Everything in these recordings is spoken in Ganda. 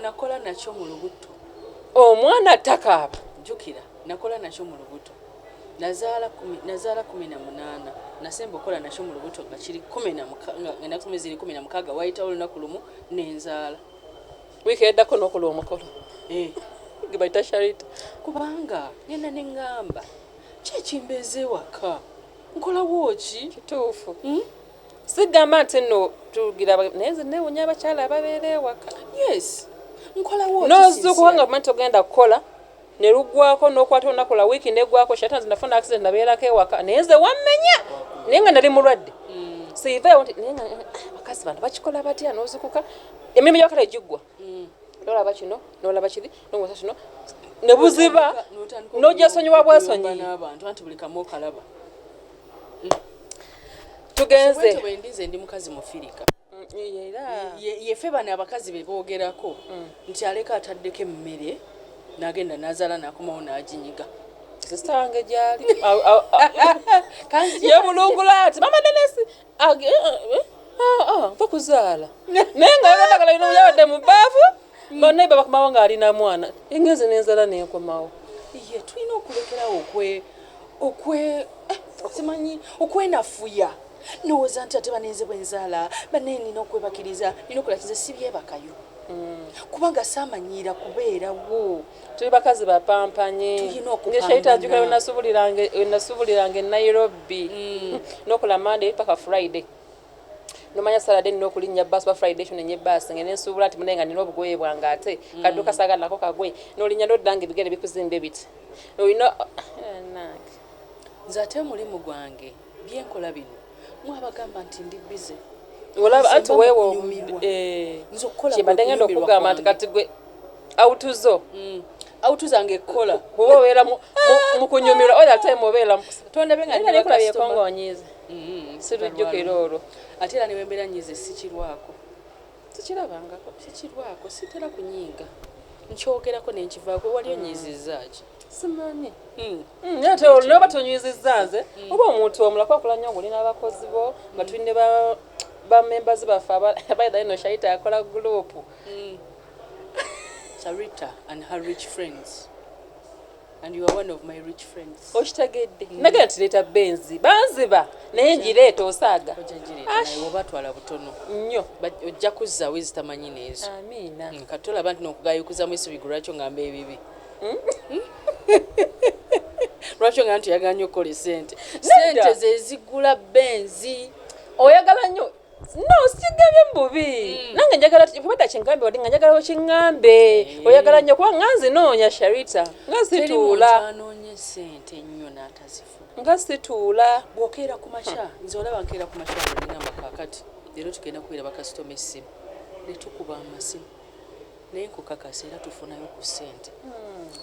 nakola nakyo mu lubuto. Omwana takaaba. Jukira nakola nakyo mu lubuto. Nazaala 18 nasemba okola nakyo mu lubuto nga kiri 16 nga nakumi ziri 16 wayitawo olunaku lumu n'enzaala. Wiiki eddako n'okola omukolo. Gye bayita Sharitah. Kubanga ngenda ne ŋŋamba kyekimbeeze waka nkola bwoki kituufu. Sigamba nti nno tugira naye nze neewunya abakyala ababeera ewaka. Yes nkola bwoki n'ozuukuba nga manti ogenda kukola ne luggwako n'okwata olunaku lwa wiiki neggwako Sharitah nze nafuna accident nabeerako ewaka naye nze wammenya naye nga nali mulwadde. Siiveewo nti naye nga bakazi bano bakikola batya n'ozuukuka emirimu gy'abakala giggwa. N'olaba kino n'olaba kiri n'ongosa kino ne buziba n'ojja sonyiwa bwasonyi. N'abantu anti buli kamu okalaba. Tugenze. Wendize ndi mukazi mufirika. Yeffe bano abakazi be boogerako nti aleka ataddeko emmere n'agenda n'azaala n'akomawo n'aginyiga. Sisita wange gyali yebulungula ati mama Denesi nva kuzaala naye nga yagandagala ino yabadde mu bbaafu bonna babakomawo ng'alina mwana engenze n'enzaala n'enkomawo. Ye tulina okulekerawo simanyi okwenafuya ndowooza nti ate banenze bwenzaala banne nina okwebakiriza nina okulakiza si byebakayo kubanga saamanyiira kubeerawo. Tuli bakazi bapampanye nge Sharitah ajjukira wenasuubuliranga e Nairobi n'okola Monday paka Friday nomanya Saturday nina okulinnya bbaasi wa Friday kyo nenye bbaasi nga nensuubula nti munenga nina obugoye bwange ate kadduka saagala nako kagwe n'olinnya n'oddanga ebigere bikuzimbe biti olina nze ate omulimu gwange byenkola bino mwabagamba nti ndi bize olaba anti weewo kibadde ngenda okugamba nti kati gwe autuzo ng'ekkola kuba obeera mu kunyumirwa oyo ate mubeera tondabe nga nikola byekongonyiize sirujjukira olwo ate era ne bwembeera nyiize sikirwako sitera kunyiiga nkyogerako nenkivaako wali onyiizizzaaki simanyi ate olwo noba tonywiizizza nze oba omuntu omulako akola nnyo ng'olina abakozi bo nga tulina ba members baffe abaida ino Sharitah yakola gurupu Sharitah and her rich friends and you are one of my rich friends. Okitegedde nagenda tireeta benzi banziba naye ngireeta osaaga obatwala butono nnyo ojja kuzzaawo ezitamanyi n'ezo. Amiina kati olaba nti n'okugayukuzamu esibiggu lwakyo ngamba ebibi lwakyo nga nti oyagala nnyo okukola sente ze zigula benzi oyagala nnyo no sikigambye mububi nange njagala kubadde kingambe wadde nga njagala okingambe oyagala nnyo kuba nga nzinoonya Sharitah nga situula anoonye sente nnyo n'atazifuna nga situula bw'okeera ku makya nze olaba nkeera ku makya ng'olingamba kaakati leero tugenda kubeera bakasitoma essimu ne tukuba amasimu naye nkukakasa era tufunayo ku sente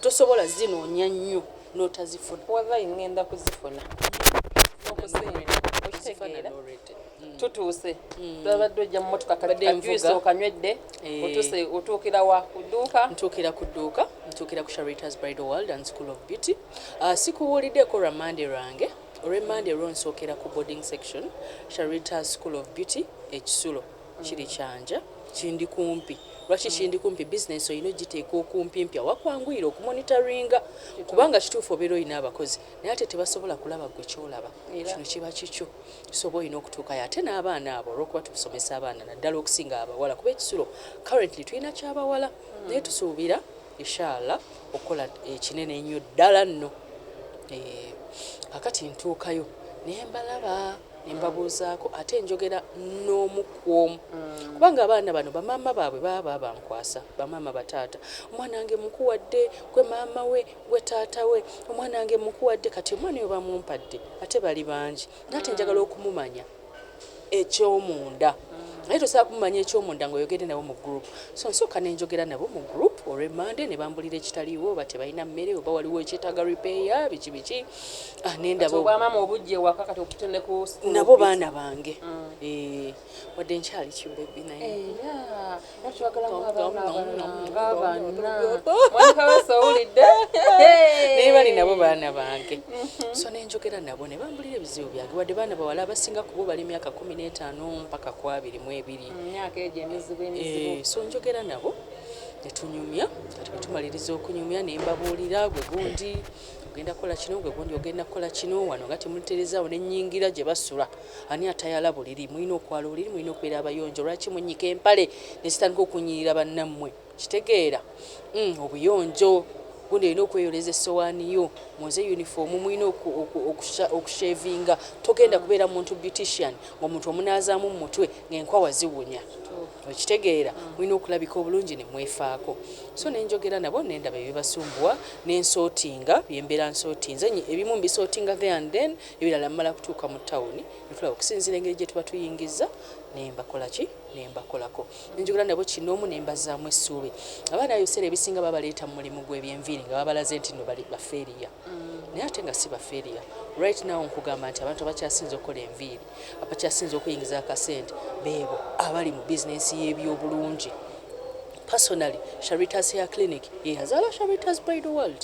tosobola zinoonya nnyo n'otazifuna wallahi ngenda kuzifuna okitegeera tutuuse tulabadde ojja mu motoka kajuisi okanywedde otuukira wa kudduuka ntuukira ku Sharitah's Bridal World and School of Beauty. Sikuwuliddeko Monday lwange olw'Monday lwonsookera ku boarding section Sharitah's School of Beauty ekisulo kiri kyanja kindi kumpi lwaki kindi kumpi business oyina ogiteeka okumpi wakwanguyira okumonitoringa kubanga kituufu obeera oyina abakozi naye ate tebasobola kulaba gwe kyolaba kino kiba kikyo kisobola oyina okutuukayo ate n'abaana abo olw'okuba tukusomesa abaana naddala okusinga abawala kuba ekisulo currently tulina kyabawala naye tusuubira inshallah okukola ekinene ennyo ddala nno kakati ntuukayo naye mbalaba nembabuuzaako ate njogera n'omu ku omu kubanga abaana bano bamaama baabwe baba bankwasa bamaama bataata omwana wange mukuwadde gwe maama we gwe taata we omwana wange mukuwadde kati omwana oyo bamumpadde ate bali bangi naate njagala okumumanya ekyomunda naye tosobola kumumanya ekyomunda ng'oyogere nabo mu group so nsooka nenjogera nabo mu group olw'Monday ne bambulira ekitaliiwo oba tebalina mmere oba waliwo ekyetaaga repair biki nendabobwamaama obujja ewaka kati okutende ku nabo baana bange wadde nkyali kibebi naye naye bali nabo baana bange so nenjogera nabo ne bambulira ebizibu byange wadde baana bawala abasinga kubo bali myaka 15 mpaka 22 myaka egyo emizibu so njogera nabo ne tunyumya kati bwe tumaliriza okunyumya ne mbabuulira gwe gundi ogenda kukola kino gwe gundi ogenda kukola kino wano nga temutereezaawo n'ennyingira gye basula ani atayala buliri mulina okwala oliri mulina okubeera abayonjo lwaki munyika empale ne zitandika okunyirira bannammwe kitegeera obuyonjo gundi olina okweyoleza essowaani yo muze yunifoomu mulina okushevinga togenda kubeera muntu beautician ng'omuntu omunaazaamu mu mutwe ng'enkwawa ziwunya okitegeera mulina okulabika obulungi ne mwefaako so nenjogera nabo nendaba ebibasumbuwa nensootinga byembeera nsootinze ebimu mbisootinga there and then ebirala mmala kutuuka mu tawuni netulaba okusinziira engeri gye tuba tuyingiza nembakola ki nembakolako nenjogera nabo kinoomu nembazaamu essuubi abaana ebiseera ebisinga babaleeta mu mulimu gw'ebyenviiri nga babalaze nti no bali bafeeriya naye ate nga si bafeeriya right now nkugamba nti abantu abakyasinza okukola enviiri abakyasinza okuyingiza akasente beebo abali mu bizinensi y'ebyobulungi personally Sharitah's Hair Clinic yeyazaala Sharitah's Bridal World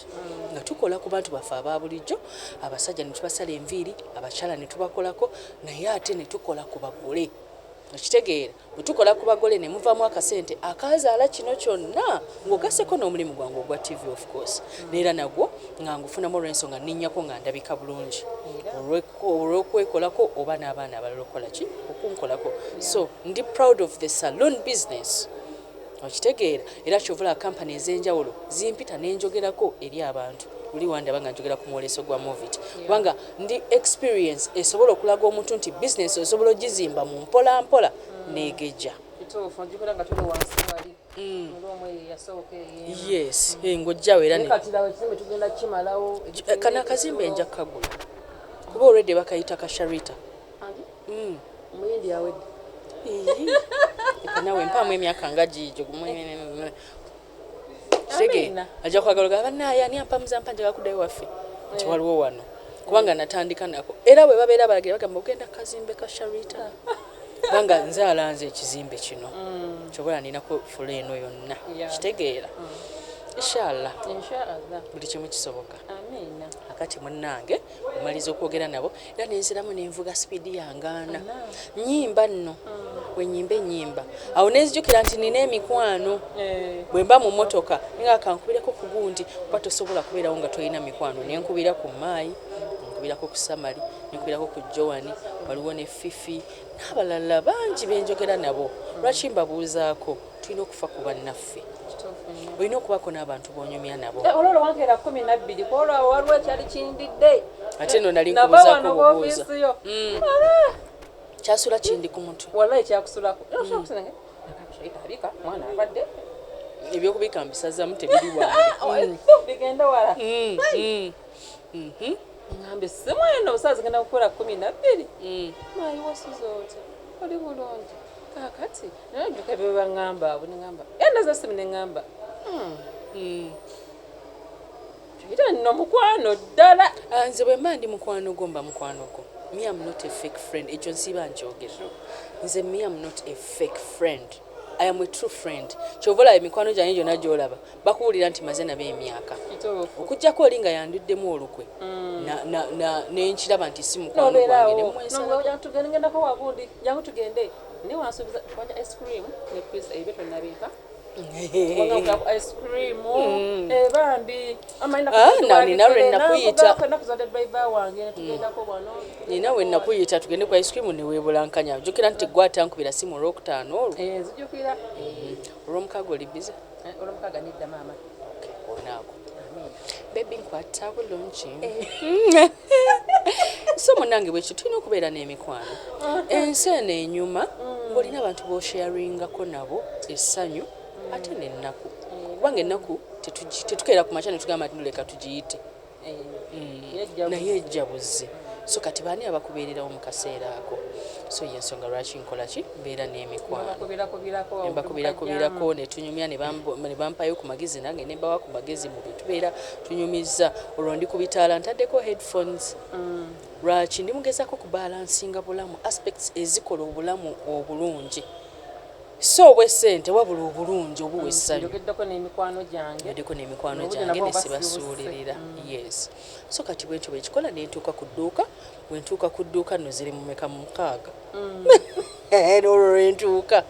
nga tukola ku bantu baffe aba bulijjo abasajja ne tubasala enviiri abakyala ne tubakolako naye ate ne tukola ku bagole okitegeera bwe tukola ku bagole ne muvaamu akasente akazaala kino kyonna ng'ogaseko n'omulimu gwange ogwa TV of course neera nagwo nga ngufunamu olw'ensonga nninnyako nga ndabika bulungi olw'okwekolako oba n'abaana abalala okukola ki okunkolako so ndi proud of the saloon business okitegeera era kyovula kampani ez'enjawulo zimpita n'enjogerako eri abantu luli wandaba nga njogera ku mwoleso gwa movit kubanga ndi experience esobola okulaga omuntu nti business osobola ogizimba mu mpola mpola neegejja yes ng'ojjawo era kana akazimbe nja kagula kuba olwedde bakayita ka Sharitah nawe mpaamu emyaka nga giigyo kitegeera ajja kwagala bannaaye ani ampamuza mpa njagala kuddayo waffe nti waliwo wano kubanga natandika nako era bwe babeera balagira bagamba ogenda kazimbe ka Sharitah kubanga nze alanze ekizimbe kino kyobola ninako fula eno yonna kitegeera inshallah buli kimu kisoboka akati munnange omaliza okwogera nabo era nenziramu nenvuga sipiidi yangaana nnyimba nno wenyimba ennyimba awo nenzijukira nti nina emikwano bwe mba mu mmotoka nga kankubireko ku gundi kuba tosobola kubeerawo nga tolina mikwano nenkubira ku maayi nenkubirako ku Samali nenkubirako ku Joani waliwo ne Fifi n'abalala bangi benjogera nabo lwaki mbabuuzaako tulina okufa ku bannaffe olina okubako n'abantu bonyumya nabo olwolwo wankeera 12 kwolwo waliwo ekyali kindidde ate no nali nkubuuzaako bubuuza kyasula kindi ku mutwe wallahi kyakusulako abika mwana abadde ebyokubika mbisazaamu tebiri wange bigenda wala ngambe simweno obusazi genda kukola 12 mayi wasuzoota oli bulungi kakati najuka bye baŋŋamba abo neŋŋamba enda za simu neŋŋamba kiyita nno mukwano ddala nze bwe mba ndi mukwano gwo mba mukwano gwo me am not a fake friend ekyo nsiba njogera nze me am not a fake friend I am a true friend kyovola emikwano gyange gyonna gyolaba bakuwulira nti maze nabo emyaka okujjako oli nga yanduddemu olukwe nenkiraba nti si mukwano gwange tugendako wagundi jangu tugende ne wansuubiza kwanja ice cream ne pizza ebyo tonnabiika ice cream ebambi nina we nakuyita tugende ku ice cream neweebulankanya jjukira nti gwe atankubira si mu Olwokutaano olwo nzijukira olw'omukago oli bize olw'omukaga nedda maama onaako bebi nkwata bulungi so munnange bwekyo tulina okubeera n'emikwano ensi eno enyuma ng'olina abantu b'osharingako nabo essanyu ate n'ennaku kubanga ennaku tetukeera ku makya ne tugamba nti noleka tugiyite naye ejjabuze so kati baani abakubeererawo mu kaseera ako so yensonga lwaki nkola ki mbeera n'emikwano embakubirako ne tunyumya ne bampayo ku magezi nange ne mbawa ku magezi mu bye tubeera tunyumiza olwo ndi ku bitaala ntaddeko headphones lwaki ndi mugezaako kubalansinga bulamu aspects ezikola obulamu obulungi so wesente wabula obulungi obuwa essanyu yogeddeko n'emikwano gyange yogeddeko n'emikwano gyange ne sibasuulirira yes so kati bwentyo bwekikola nentuuka ku dduuka bwentuuka ku dduuka nno ziri mu meka mu 6 olwo lwentuuka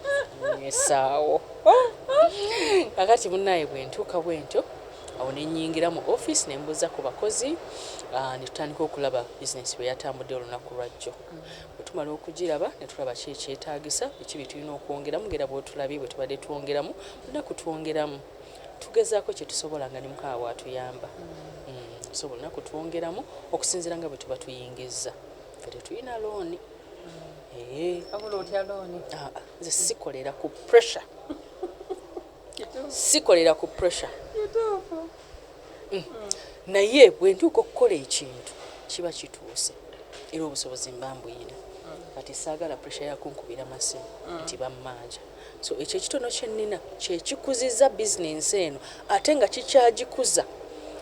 esaawo kakati munnaye bwentuuka bwentyo awo nenyingira mu office nembuuza ku bakozi netutandika okulaba bizinesi bwe yatambudde olunaku lwajjo bwe tumala okugiraba ne tulaba ki ekyetaagisa biki bye tulina okwongeramu ngera bwotulabye bwe tubadde twongeramu tulina kutwongeramu tugezaako kye tusobola nga ne mukama bwatuyamba tusobola olunaku twongeramu okusinziira nga bwe tuba tuyingizza ffe tetulina looni nze sikolera ku pressure sikolera ku pressure naye bwe ntuuka okukola ekintu kiba kituuse era obusobozi mbambuyina kati saagala pressure yakunkubira masimu nti bammanja so ekyo ekitono kyennina kyekikuzizza bizinensi eno ate nga kikyagikuza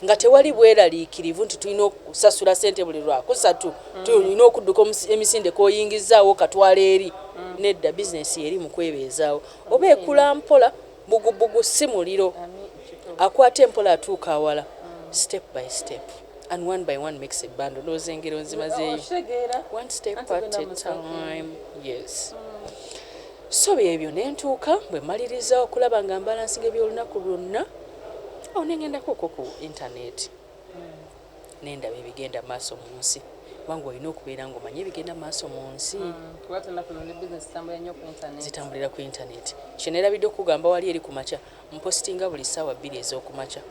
nga tewali bweraliikirivu nti tulina okusasula ssente buli lwakusatu tulina okudduka emisinde koyingizaawo katwala eri nedda bizinensi eri mu kwebeezaawo oba ekula mpola bugubugu si muliro akwata empola atuuka awala step by step and one by one makes a bundle noze engero nzimazeeyo one step at a time yes so byebyo nentuuka bwe maliriza okulaba nga mbalansinga ebyolunaku lwonna awo nengendako okwo ku internet nendaba ebigenda maaso mu nsi kubanga olina okubeera ng'omanye ebigenda maaso mu nsi zitambulira ku internet kyenerabidde okugamba wali eri ku makya mpositinga buli ssaawa 2 ez'okumakya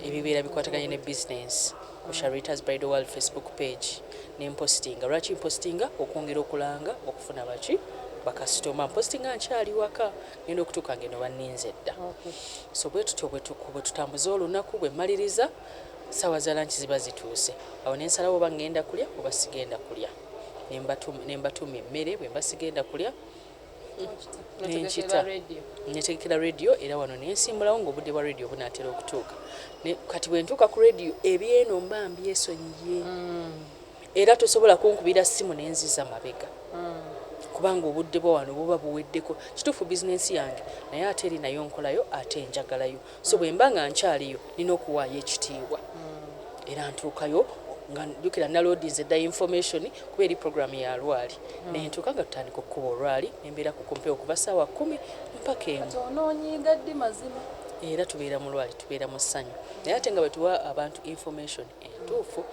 ebibeera bikwataganye ne business ku Sharitah's Bridal World Facebook page nempositinga lwaki mpositinga okwongera okulanga okufuna baki bakasitoma mpositinga nkyali waka ngenda okutuuka ngeno banninze dda so bwe tutyo bwe tutambuza olunaku bwe maliriza sawa za lanchi ziba zituuse awo nensalawo oba ngenda kulya oba sigenda kulya nembatuma emmere bwe mba sigenda kulya netegekera radio era wano nensimbulawo ng'obudde bwa radio bunaatera okutuuka kati bwe ntuuka ku radio ebyeno mba mbyesonyiye era tosobola kunkubira ssimu nenziza mabega kubanga obudde bwa wano buba buweddeko kituufu bizinensi yange naye ate eri nayo nkolayo ate njagalayo so bwe mba nga nkyaliyo nina okuwaayo ekitiibwa era ntuukayo nga njukira naloadinze dda information kuba eri programu ya lwali nentuuka nga tutandika okukuba olwali nembeera ku kumpe okuva ssaawa 10 mpaka emu era tubeera mu lwali tubeera mu ssanyu naye ate nga bwe tuwa abantu information entuufu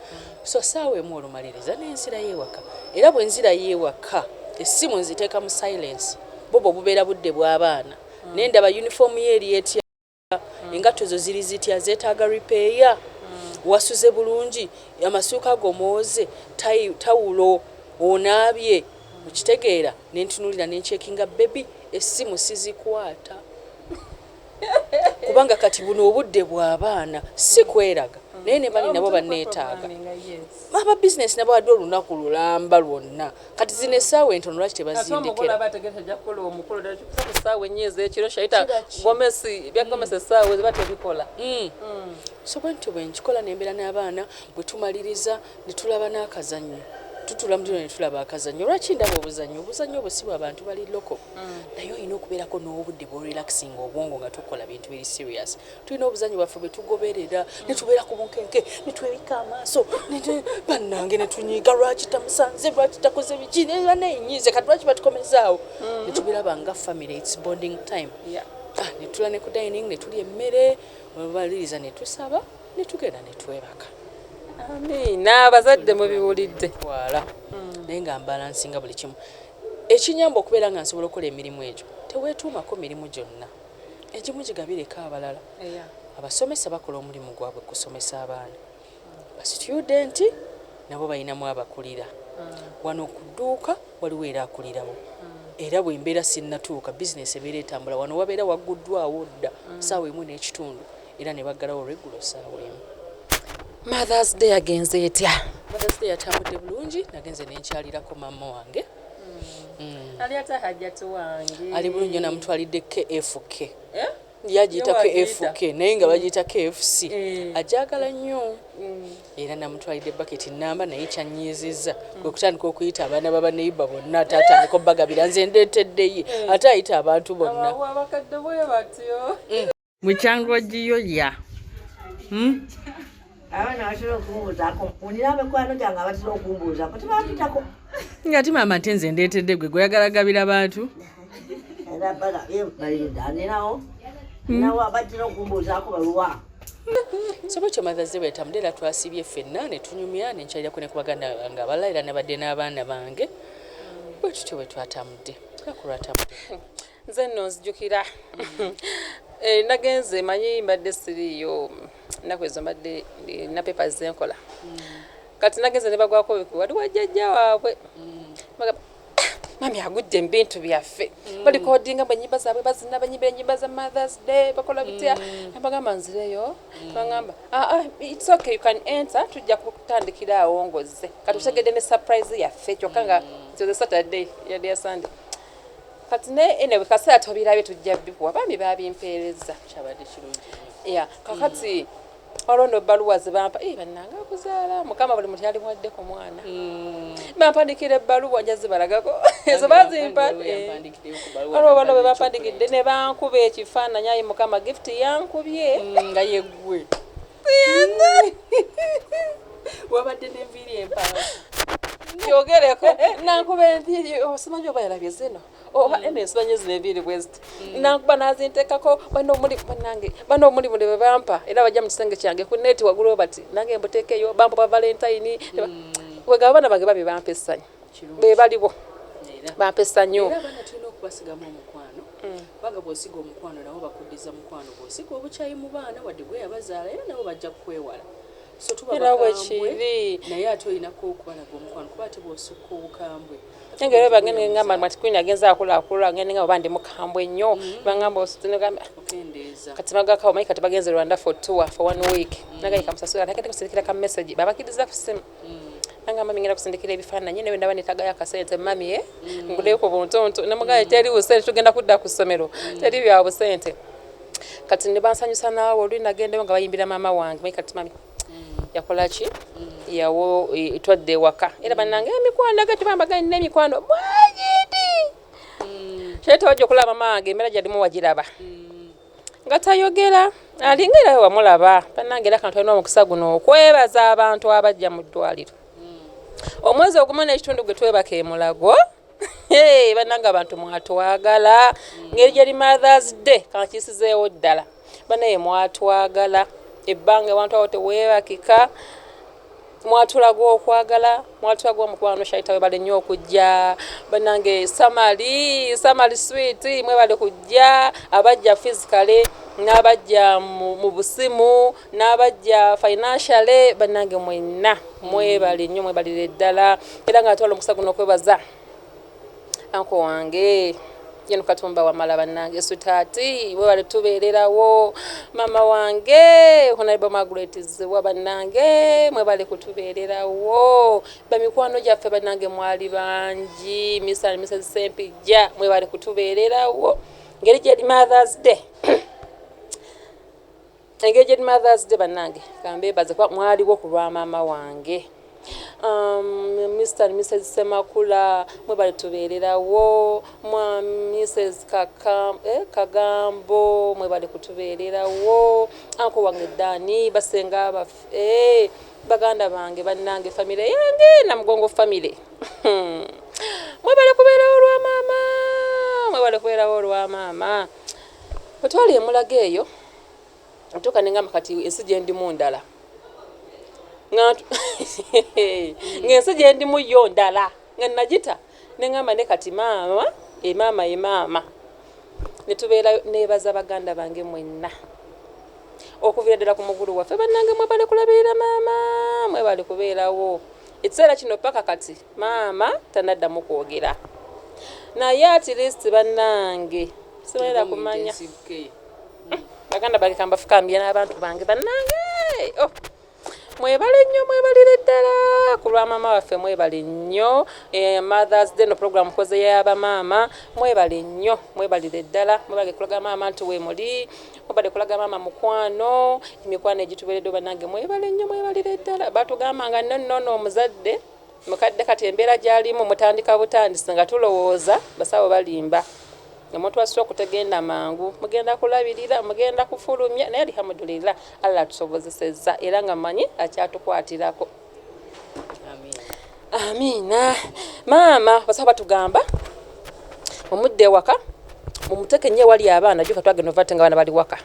so ssaawa emu olumaliriza nenzirayo ewaka era bwe nzirayo ewaka essimu nziteeka mu silence bobo bubeera budde bw'abaana nendaba uniform yeeri etya engatto zo ziri zitya zeetaaga repair wasuze bulungi amasuuka gomooze tawulo onaabye okitegeera nentunulira nencekinga bebi essimu sizikwata kubanga kati buno obudde bw'abaana si kweraga naye ne bali nabo banneetaaga aba bizinesi nabo badde olunaku lulamba lwonna kati zino essaawa entono lwaki tebazindikira so bwentyo bwe nkikola nembeera n'abaana bwe tumaliriza ne tulaba n'akazannyo tutula mu ne tulaba akazannyo lwaki ndaba obuzannyo obwo si bwa bantu bali loko naye olina okubeerako n'obudde bw'orelaxing obwongo nga tukola bintu biri serious tulina obuzannyo bwaffe bwe tugoberera ne tubeera ku bunkenke ne twebika amaaso bannange ne tunyiiga lwaki tamusanze lwaki takoze biki nenyinze kati lwaki batukomezaawo ne tubiraba nga family its bonding time ne tula ne ku dining ne tulya emmere olbaliriza ne tusaba ne tugenda ne twebaka n'abazadde mubiwulidde wala naye nga mbalansinga buli kimu ekinyamba okubeera nga nsobola okukola emirimu egyo teweetuumako mirimu gyonna egimu gigabireko abalala abasomesa bakola omulimu gwabwe kusomesa abaana basitudenti nabo balinamu abakulira wano ku dduuka waliwo era akulirawo era bwe mbeera sinnatuuka bizinesi ebeera etambula wano wabeera wagguddwawo dda ssaawa emu n'ekitundu era ne baggalawo regulo ssaawa emu Mother's Day agenze etya? Mother's Day yatambudde bulungi nagenze nenkyalirako mama wange ali ate hajjatu wange ali bulungi namutwalidde KFK yagiyitako FK naye nga bagiyitako FC ajagala nnyo era namutwalidde baketi namba naye kyanyiizizza kwe kutandika okuyita abaana babaneiba bonna ate atandika obbagabira nze ndeeteddeye ate ayita abantu bonna abakadde bwe batyo mukyangogiyo ya abaana batera okumbuuzaako unira mikwano gyange abatera okumbuuzaako tebapitako nga ati maama ate nze ndeetedde gwe gweyagala gabira bantu era baga balida ninawo nawo abatera okumbuuzaako baluwa so bwekyo Mother's Day bwetambudde era twasibye ffenna ne tunyumya ne nkyalirako ne ku baganda bange abalala era ne badde n'abaana bange bwe tutyo bwe twatambudde akulwatambudde nze nno nzijukira nagenze manyi mbadde siriiyo ennaku ezo mbadde na papers zenkola kati nagenze ne bagwako wali wajjajja waabwe mami agudde mu bintu byaffe balikodinga banyimba zaabwe bazina banyimbira ennyimba za Mother's Day bakola bitya nabagamba nzireyo bangamba it's okay you can enter tujja kutandikira awo ngozze kati tutegedde ne surprise yaffe kyokka nga nze Saturday yadde ya Sunday kati ne enewe kaseera tobirabye tujja bikuwa bambi babimpeereza kyabadde kirungi ya kakati olondo baluwa zibampa bannanga akuzaala mukama buli muntu yali mwadde ku mwana bampandikira ebbaluwa nja zibalagako ezo bazimpa olwo bano bwe bampandikidde ne bankuba ekifaananyi ayi mukama gift yankubye nga yeggwe wabadde n'enviiri empanvu kyogereko nankuba enviiri osimanyi oba yalabye zino oba ensimanyi zino enviiri bweziti nankuba nazintekako bano omulimu ne bebampa era bajja mu kisenge kyange ku neeti waggulu bati nange mbuteekeyo bampa ba valentine wega abaana bange babi bampa essanyu be balibo bampa essanyu era abaana tulina okubasigamu omukwano baga bw'osiga omukwano nabo bakuddiza mukwano bw'osiga obukyayi mu baana wadde gwe yabazaala era nabo bajja kukwewala so tuba bakambwe naye ate olinako okubalaga omukwano kuba ate bw'osukka obukambwe engero bagende ngamba matikwini agenza akula ngende nga bandi mukambwe nnyo bangamba ositinogambe okendeeza kati bagakawo mayi kati bagenze Rwanda for tour for 1 week nagayi kamusasula nakati kusindikira ka message babakiriza ku simu nanga mami ngenda kusindikira ebifaananyi newe ndaba netagayo akasente mami nguleyo ku buntonto namugaye teri busente tugenda kudda ku ssomero teri bya busente kati ne bansanyusa naawe olwi nagendeyo nga bayimbira maama wange mayi kati mami yakola ki yawo itwadde waka era bannange emikwano agati bambagani n'emikwano mwagidi Sharitah wajja okulaba mama wange emera gyalimu wagiraba nga tayogera alingera wamulaba bannange era kantu alina omukisa guno okwebaza abantu abajja mu ddwaliro omwezi ogumu n'ekitundu gwe twebaka emulago bannange abantu mwatwagala ngeri gyali Mother's Day kankisizeewo ddala bannaye mwatwagala ebbanga abantu awo teweebakika mwatulaga okwagala mwatulaga omukwano Sharitah webale nnyo okujja bannange samali sweet mwebale kujja abajja physically n'abajja mu busimu n'abajja financially bannange mwenna mwebale nnyo mwebalire ddala era nga atwala omukisa guno okwebaza anko wange yenu katumba wamala bannange sutaati webale tubeererawo mama wange Honorable Margaret ziwa bannange mwebale kutubeererawo bamikwano gyaffe bannange mwali bangi Mr. and Mrs. Sempijja mwebale kutubeererawo ngeri gyali Mother's Day engeri gyali Mother's Day bannange kambeebaze kuba mwaliwo ku lwa maama wange Mr. and Mrs. Semakula mwebale tubeererawo Mrs. Kagambo mwebale kutubeererawo anko wange Dani basenga abaffe baganda bange bannange family yange na mugongo family mwebale kubeerawo olwa maama mwebale kubeerawo olwa maama otwali emulaga eyo ntuuka nengamba kati ensi gye ndimu ndala ngensi gye ndimu yo ndala nga nagita nengamba ne kati maama netubeera nebaza baganda bange mwenna okuviira ddala ku mugulu waffe bannange mwebale kulabirira maama mwebale kubeerawo ekiseera kino paka kati maama tanaddamu kwogera naye at least bannange sibalira kumanya baganda bange kambafukambya n'abantu bange bannange mwebale nnyo mwebalire ddala ku lwa maama waffe mwebale nnyo Mother's Day no program koze y'abamaama mwebale nnyo mwebalire ddala mwebale kulaga maama nti we muli mwebale kulaga maama mukwano emikwano egitubeeredde bannange mwebale nnyo mwebalire ddala batugamba nga nnono omuzadde mukadde kati embeera gy'alimu mutandika butandisi nga tulowooza basawo balimba omuntu asobola okutegenda mangu mugenda kulabirira mugenda kufulumya naye alhamdulillah Allah atusobozesezza era nga mmanyi akyatukwatirako amina maama basawo batugamba omudde ewaka mumuteke nnyo wali abaana jjuka twagenda ovate nga abaana bali waka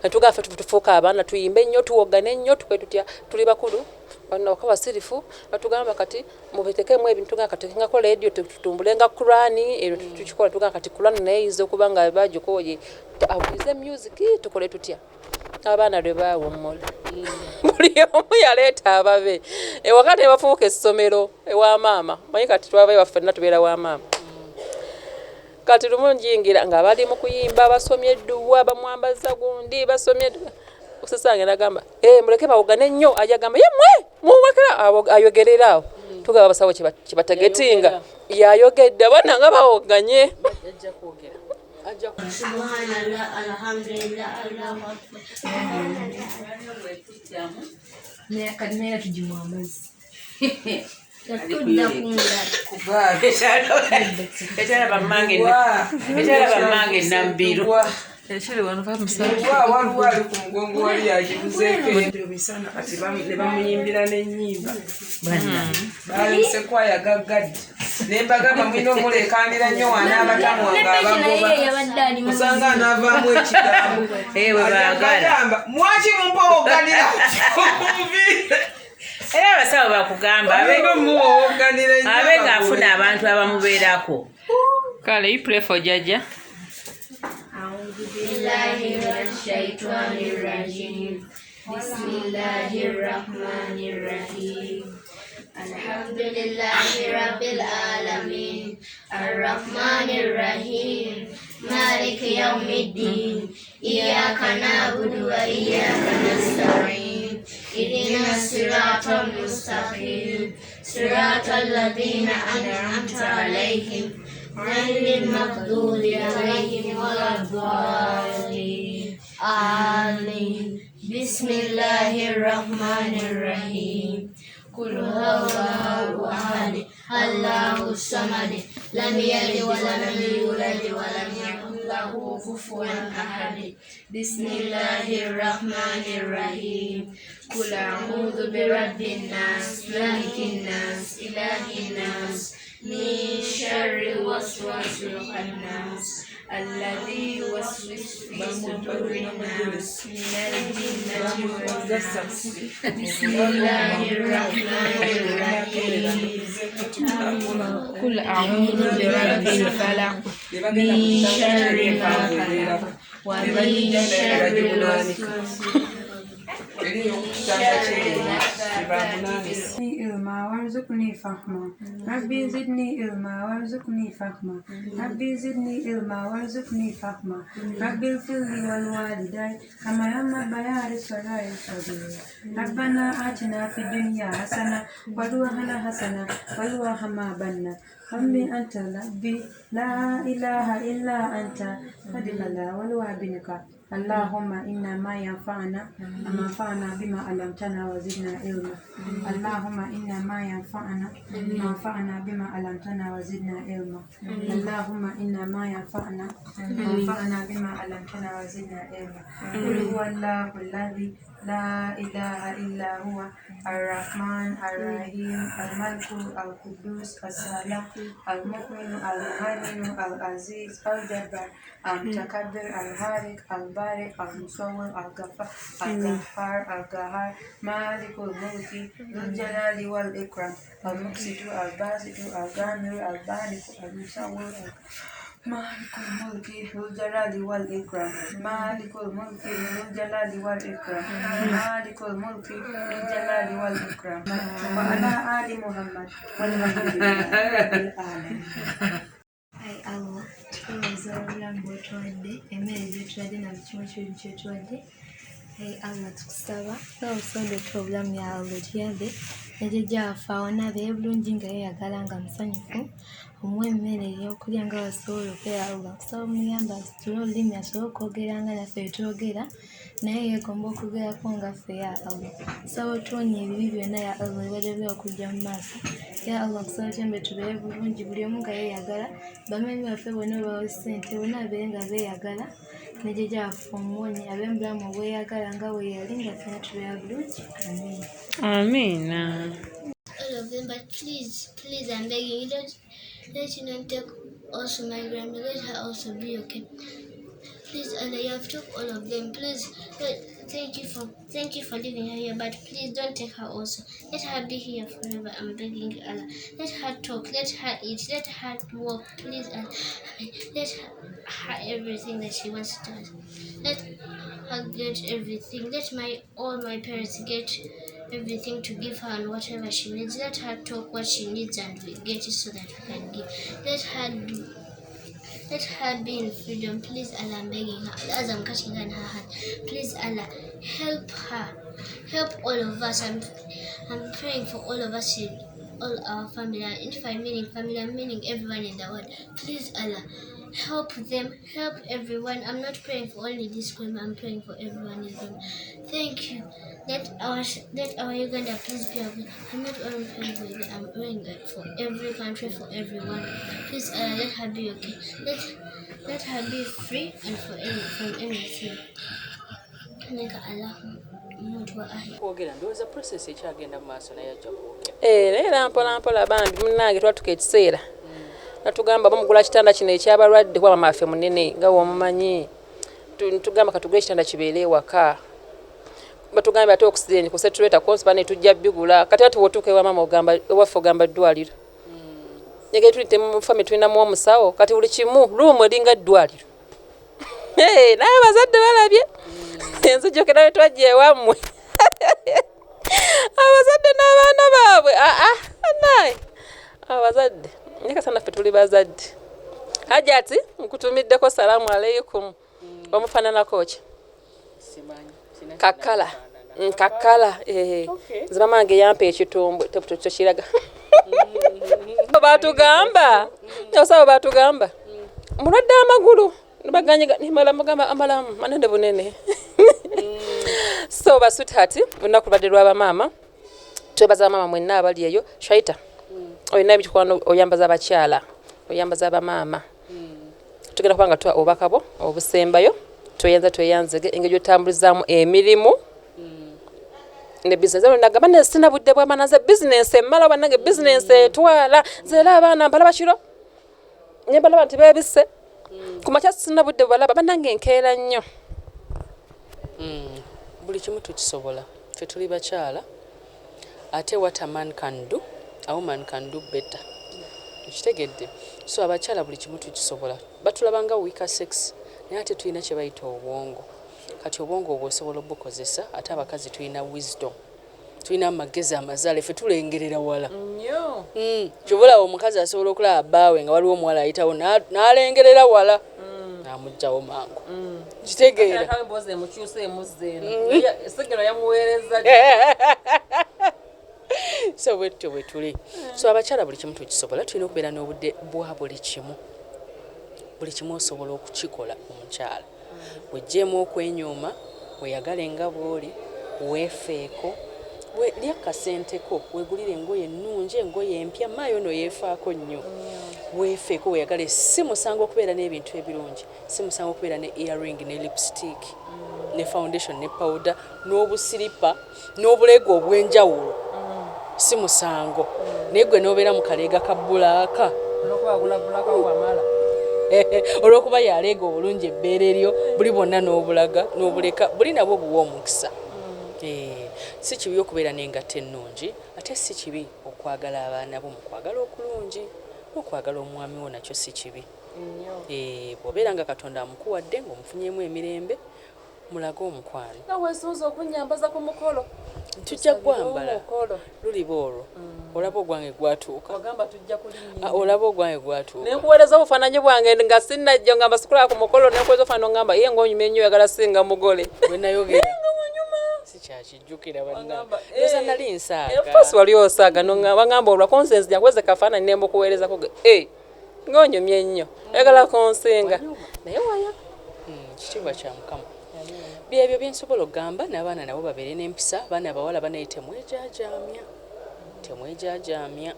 natuga ffe tufuuka abaana tuyimbe nnyo tuwogane nnyo tukwe tutya tuli bakulu bano waka basirifu batugamba kati mubitekemu ebintu nga kati ngako radio tutumbulenga Qurani ero tukikola tuga kati Qurani naye izo kubanga bajukoye abulize music tukole tutya abaana lwe bawommola buli omu yaleeta ababe wakati bafuuka essomero ewa maama manyi kati twabayo waffe natubeera wa maama kati lumunjingira nga bali mu kuyimba basomye edduwa bamwambaza gundi basomye usisange nagamba muleke bawogane nnyo ajagamba yemwe muwakera ayogerera awo tugaba basawo kibatagetinga yayogedde bana nga bawoganye Subhanallah, alhamdulillah, Allahu akbar. Kadimera tujimwambazi. Yakudda kungula. Kubabe. Etala bamange nambiru. Eshiri wano bamusaba. Wali ku mugongo wali yajibuzeeko ebyo bisana kati bamuyimbira n'ennyimba. Balese kwaya gaggadde. Nembagamba mwino mulekandira nnyo wanabatamwanga abagoba. Usanga anaavaamu ekigambo. Ewe baagala. Mwaki mumpowoganira? Era abasawo bakugamba abenga afuna abantu abamubeerako. Kale, you pray for Jaja. أعوذ بالله من الشيطان الرجيم بسم الله الرحمن الرحيم الحمد لله رب العالمين الرحمن الرحيم مالك يوم الدين إياك نعبد وإياك نستعين اهدنا الصراط المستقيم صراط الذين أنعمت عليهم غير المغضوب عليهم ولا الضالين آمين بسم الله الرحمن الرحيم قل هو الله أحد الله الصمد لم يلد ولم يولد ولم يكن له كفوا أحد بسم الله الرحمن الرحيم قل أعوذ برب الناس ملك الناس إله الناس من شر الوسواس الخناس الذي يوسوس في صدور الناس من الجنة والناس بسم الله الرحمن الرحيم قل أعوذ برب الفلق من شر ما خلق ومن شر الوسواس علما وارزقني فهما ربي زدني علما وارزقني فهما ربي زدني علما وارزقني فهما ربي اغفر لي ولوالدي كما ربياني صغيرا ربنا آتنا في الدنيا حسنة وقنا حسنة وقنا بنا ربي أنت ربي لا إله إلا أنت فدنا ولوابنك اللهم إنا ما ينفعنا أما ينفعنا بما علمتنا وزدنا علما اللهم إنا ما ينفعنا ما ينفعنا بما علمتنا وزدنا علما اللهم إنا ما ينفعنا ما ينفعنا بما علمتنا وزدنا علما قل هو الله الذي لا إله إلا هو الرحمن الرحيم الملك القدوس السلام المؤمن المهيمن العزيز الجبار المتكبر الخالق البارئ المصور الغفار القهار القهار مالك الملك ذو الجلال والإكرام المقسط الباسط الغامر البارئ المصور مالك الملك ذو الجلال والإكرام مالك الملك ذو الجلال والإكرام مالك الملك ذو الجلال والإكرام وعلى آل محمد والحمد لله رب العالمين. Ai Allah, tuweza ulambo tuwade, emezi tuwade na mchimo chuo tuwade. Allah tukusaba n'obusonde program ya olutiyadde nejja waffe awona beebulungi nga yeeyagala nga musanyufu omuwa emmere ey'okulya nga wasobola okwera Allah kusaba omuyamba asitule olulimi asobole okwogera nga naffe twogera naye yeegomba okwogerako nga ffe ya Allah kusaba otuwonya ebibi byonna ya Allah ebibadde okujja mu maaso ya Allah kusaba otyambe tubeere bulungi buli omu nga yeeyagala bamenyi baffe bonna bawe ssente bonna babeere nga beeyagala nejja waffe omuwonye ab'embulamu obweyagala nga bwe yali nga ffena tubeera bulungi Amina. All of them, but please, I'm begging you, don't let you not take also my grandma. Let her also be okay. Please, Allah, you have took all of them. Please, thank you for leaving her here, but please don't take her also. Let her be here forever. I'm begging you, Allah. Let her talk. Let her eat. Let her walk. Please, Allah. Let her everything that she wants to do. Let her get everything. Let all my parents get everything to give her and whatever she needs. Let her talk what she needs and we get it so that we can give. Let her be in freedom. Please, Allah, I'm begging her. As I'm catching her in her hand. Please, Allah, help her. Help all of us. I'm praying for all of us, all our family. And if I'm meaning family, I'm meaning everyone in the world. Please, Allah, help them, help everyone. I'm not praying for only this woman, I'm praying for everyone in them. Thank you. Let our Uganda please be okay. I'm not only praying for Uganda, I'm praying for every country, for everyone. Please, let her be okay. Let her be free and from anything. Make Allah kwogera ndowooza process ekyagenda mu maaso naye ajja kwogera era mpola bambi munnange twatuka ekiseera natugamba bamugula kitanda kino ekyabalwadde kuba mama waffe munene nga womumanyi tugamba katugule ekitanda kibeere ewaka batugamba ate oxygen ku saturator konsipa ne tujja bigula kati ati wotuuka ewa mama ewaffe ogamba ddwaliro nyege tulite mu fami tulinamu omusawo kati buli kimu luumu eringa ddwaliro naye bazadde balabye enzijjukira we twajja ewammwe abazadde n'abaana baabwe naye abazadde nekasana ffe tuli bazadde hajati nkutumiddeko salaamu aleikum omufaananako ki kakala zibamange yampa ekitumbwe tekiraga batugamba osaba batugamba mulwadde amagulu nibaganyiga nimalamugamba amalamu manene bunene so basweetheart olunaku lubadde lw'abamaama twebaza maama mwenna abali eyo Sharitah oyina ebikwano oyambaza abakyala oyambaza abamaama tugenda kubanga twa obakabo obusembayo tweyanzege engeri gyotambulizaamu emirimu ne business eno nagamba nesina budde bwamanaze business emmala banange business etwala zeera abaana mbalaba kiro nyembalaba nti beebise kumakya sina budde balaba banange enkeera nnyo buli kimu tukisobola ffe tuli bakyala ate what a man can do a woman can do better tukitegedde so abakyala buli kimu tukisobola batulabanga weaker sex naye ate tulina kye bayita obwongo kati obwongo obwo osobola obukozesa ate abakazi tulina wisdom tulina amagezi amazaale ffe tulengerera wala kibulawo omukazi asobola okulaba bbaawe nga waliwo omuwala ayitawo n'alengerera wala n'amugjawo mangu kitegeera so bwetyo bwe tuli so abakyala buli kimu tukisobola tulina okubeera n'obudde bwa buli kimu osobola okukikola omukyala wejjeemu okwenyooma weyagale nga bw'oli weefeeko lya kasenteko wegulire engoye ennungi engoye empya maayo no yeefaako nnyo weefeeko weyagale si musango okubeera n'ebintu ebirungi si musango okubeera ne earring ne lipstick ne foundation ne powder n'obusiripa n'obuleego obw'enjawulo si musango naye gwe n'obeera mu kaleega ka bbulaaka olw'okuba yaleega obulungi ebbeere lyo buli bwonna n'obulaga n'obuleka buli nabwo buwa omukisa si kibi okubeera n'engatta ennungi ate si kibi okwagala abaana bo mu kwagala okulungi n'okwagala omwami wo nakyo si kibi bw'obeera nga Katonda amukuwadde ng'omufunyemu emirembe mulage omukwano naweesunza okunnyambaza ku mukolo tujja gwambala luliba olwo olaba ogwange gwatuuka olaba ogwange gwatuuka nenkuweereza obufaananyi bwange nga sinnajja nga mbasikulaa ku mukolo nenkuweereza obufaananyi ngamba ye ng'onyuma ennyo oyagala singa mugole bwe nayogera akijjukira bannange ndoza nali nsaaga fasi wali osaaga bangamba olwa consens jakweze kafaananyi ne mbukuweerezako ng'onyumye nnyo oyagala konsenga naye waya kitiibwa kya Mukama byebyo byensobola okugamba n'abaana nabo babeere n'empisa abaana abawala banaye temwejajaamya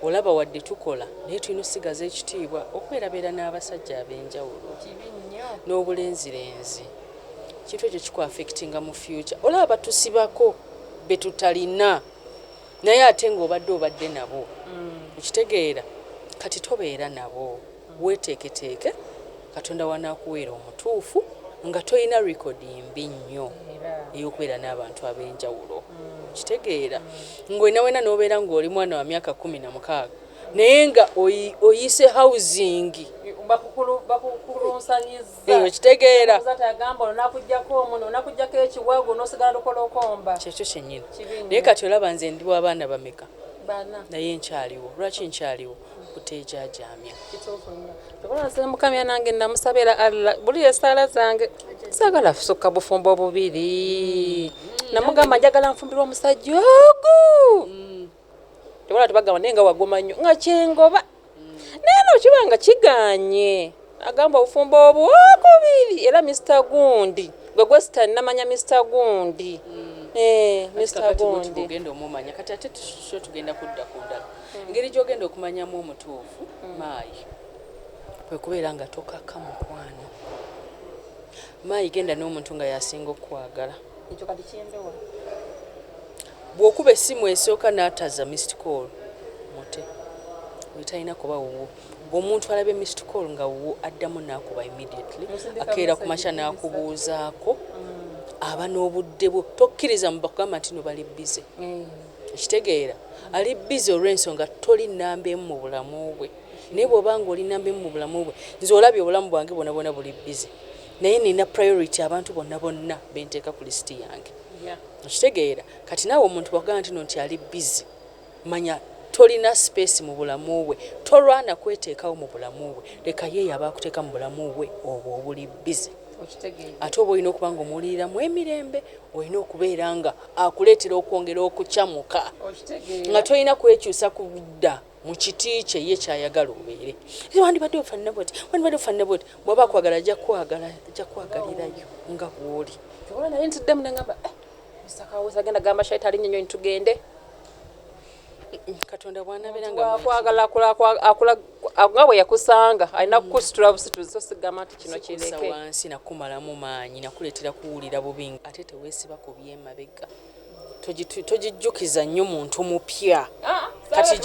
olaba wadde tukola naye tulina osigaza ekitiibwa okuberabeera n'abasajja ab'enjawulo n'obulenzirenzi kintu ekyo kikwafectinga mu future olaba batusibako betutalina naye ate ng'obadde nabo okitegeera kati tobeera nabo weeteeketeeke Katonda wanaakuweera omutuufu nga toyina rekodi mbi nnyo ey'okubeera n'abantu ab'enjawulo kitegeera ng'olina wena n'obeera ng'oli mwana wa myaka 16 naye nga oyise housing bakukulunsanyiza kitegeera agamba onakujjako omuno onakujjako ekiwago n'osigala lukola okomba kyekyo kyennyini naye kati olaba nze ndi w'abaana bameka naye nkyaliwo lwaki nkyaliwo kuteejajaamya mukamya nange namusabira Allah buli esaala zange saagala kusukka bufumbo bubiri namugamba njagala nfumbirwa omusajja ogu tewala tebagamba naye nga waguma nnyo nga kyengoba naye nokibanga kiganye agamba obufumbo obwokubiri era Mr. Gundi gwe gwesita namanya Mr. Gundi Mr. Gundi tugenda omumanya kati ate tugenda kudda ku ndala engeri gy'ogenda okumanyamu omutuufu maayi kwe kubeera nga tokaka mukwano maayi genda n'omuntu nga yasinga okwagala ekyo kati kyembewa bw'okuba essimu esooka n'ataza missed call mute wetalina kuba wuwo omuntu alabye missed call nga wuwo addamu n'akuba immediately akeera ku makya n'akubuuzaako aba n'obudde bwo tokkiriza mu bakugamba nti no bali bize ekitegeera ali bize olw'ensonga toli nnamba emu mu bulamu bwe naye bw'obanga oli nnamba emu mu bulamu bwe nze olabye obulamu bwange bwonna buli bize naye nina priority abantu bonna benteeka ku lisiti yange okitegeera kati naawe omuntu bwagamba nti no nti ali bize manya tolina space mu bulamu bwe tolwana kweteekawo mu bulamu bwe leka yeeyo aba akuteeka mu bulamu bwe obwo obuli bize ate oba olina okuba nga omuwuliriramu emirembe olina okubeera nga akuleetera okwongera okukyamuka nga tolina kwekyusa ku budda mu kiti kye ye kyayagala obeere wandibadde ofanana bwoti bw'oba akwagala ajja kwagalirayo nga bw'oli naye ntidde munengamba isakawusa agenda gamba Sharitah ali nnyonyi tugende Katonda bw'anabeera nga kwagala nga bwe yakusanga alina kukusitula busituzi so sigamba nti kino kireke wansi nakumalamu maanyi nakuleetera kuwulira bubi ate teweesiba ku byemabega togijjukiza nnyo muntu mupya kati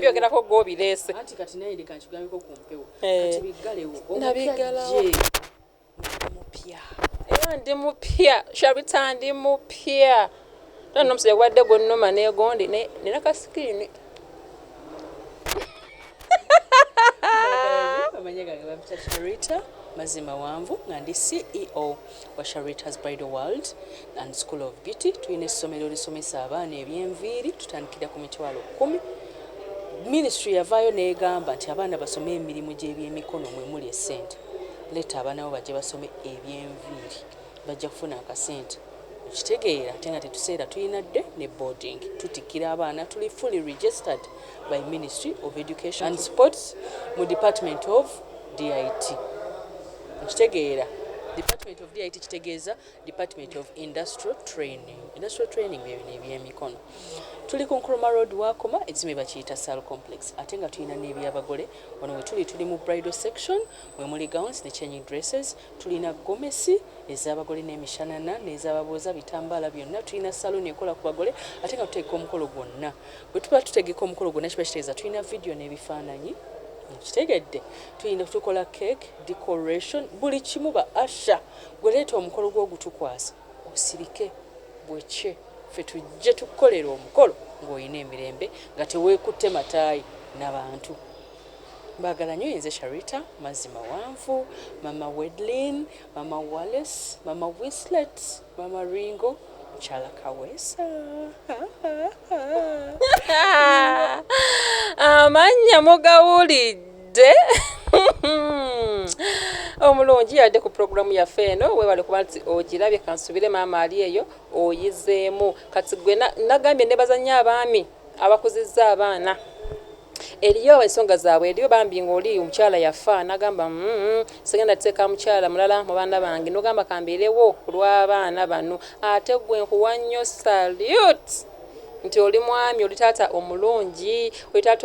byogerako g'obireese kati naye leka nkigambeko ku mpewo kati biggalewo nabigalawo mupya era ndi mupya Sharitah ndi mupya nano omusajja gwadde gonnoma neegondi nina kasikirini amanya gange bapita Sharitah mazima wanvu nga ndi CEO wa Sharitah's Bridal World and School of Beauty tulina essomero lisomesa abaana eby'enviiri tutandikira ku mitwalo 10 ministry yavaayo neegamba nti abaana basome emirimu gy'ebyemikono mwe muli essente leta abaana bo bajje basome eby'enviiri bajja kufuna akasente okitegeera ate nga tetuseera tulina dde ne boarding tutikira abaana tuli fully registered by Ministry of Education and Sports mu Department of DIT okitegeera Department of DIT kitegeeza Department of Industrial Training by'ebyemikono tuli ku Nkrumah Road Wakoma ekizimbe bakiyita Sal Complex ate nga tulina n'ebyabagole wano we tuli mu bridal section mwe muli gowns ne changing dresses tulina gomesi ez'abagole n'emishanana n'ez'ababuuza bitambaala byonna tulina salon ekola ku bagole ate nga tuteeka omukolo gwonna bwe tuba tutegeka omukolo gwonna kiba kitegeeza tulina video n'ebifaananyi kitegedde tulina tukola cake decoration buli kimu ba asha gwe leeta omukolo gw'ogutukwasa osirike bwekye ffe tujje tukolera omukolo ng'olina emirembe nga teweekutte mataayi n'abantu mbagala nnyo nze Sharitah mazima wanvu mama Wedlin mama Wallace mama Wislet mama Ringo Chala Kawesa amanya mugawulidde omulungi yadde ku programu yaffe eno weewale kuba nti ogirabye kansubire maama ali eyo oyizeemu kati gwe nagambye ne bazanya abaami abakuzizza abaana eriyo ensonga zaabwe eriyo bambi ng'oli omukyala yafa nagamba sigenda teeka mukyala mulala mu baana bange nogamba kambeerewo ku lw'abaana bano ate gwe nkuwa nnyo salute nti oli mwami oli taata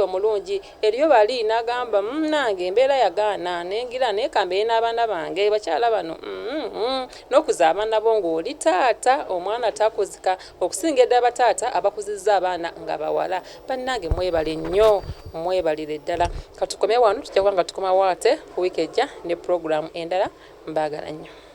omulungi eriyo bali nagamba nange embeera yagaana nengira nekambeere n'abaana bange bakyala bano n'okuza abaana bo ng'oli taata omwana takuzika okusinga eddala bataata abakuzizza abaana nga bawala bannange mwebale nnyo mwebalire ddala katukomye wano tujja kuba nga tukomawo ate ku wiiki ejja ne programu endala mbaagala nnyo